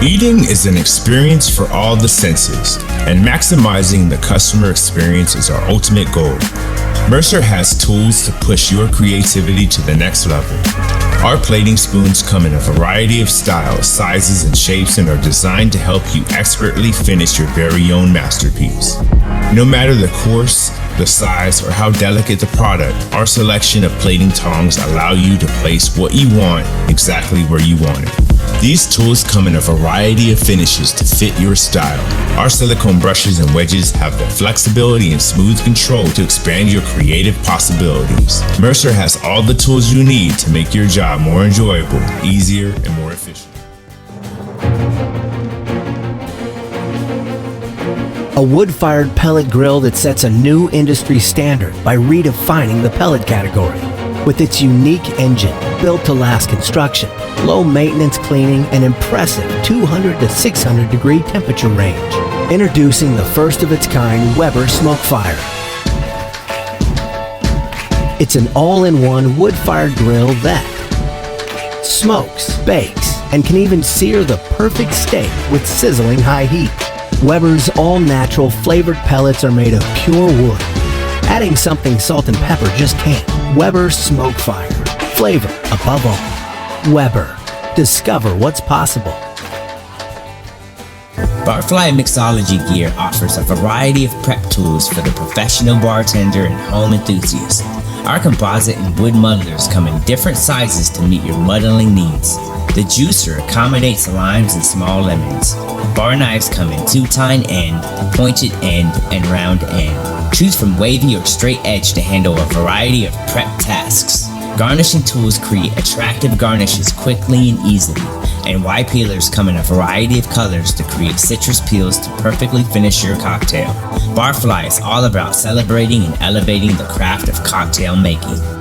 Eating is an experience for all the senses, and maximizing the customer experience is our ultimate goal. Mercer has tools to push your creativity to the next level. Our plating spoons come in a variety of styles, sizes, and shapes and are designed to help you expertly finish your very own masterpiece. No matter the course, the size, or how delicate the product, our selection of plating tongs allow you to place what you want exactly where you want it. These tools come in a variety of finishes to fit your style. Our silicone brushes and wedges have the flexibility and smooth control to expand your creative possibilities. Mercer has all the tools you need to make your job more enjoyable, easier, and more efficient. A wood-fired pellet grill that sets a new industry standard by redefining the pellet category. With its unique engine, built-to-last construction, low maintenance cleaning, and impressive 200 to 600 degree temperature range. Introducing the first of its kind Weber Smokefire. It's an all-in-one wood-fired grill that smokes, bakes, and can even sear the perfect steak with sizzling high heat. Weber's all-natural flavored pellets are made of pure wood. Adding something salt and pepper just can't. Weber Smokefire. Flavor above all. Weber. Discover what's possible. Bartending Mixology Gear offers a variety of prep tools for the professional bartender and home enthusiast. Our composite and wood muddlers come in different sizes to meet your muddling needs. The juicer accommodates limes and small lemons. Bar knives come in two-tine end, pointed end, and round end. Choose from wavy or straight edge to handle a variety of prep tasks. Garnishing tools create attractive garnishes quickly and easily, and Y peelers come in a variety of colors to create citrus peels to perfectly finish your cocktail. Barfly is all about celebrating and elevating the craft of cocktail making.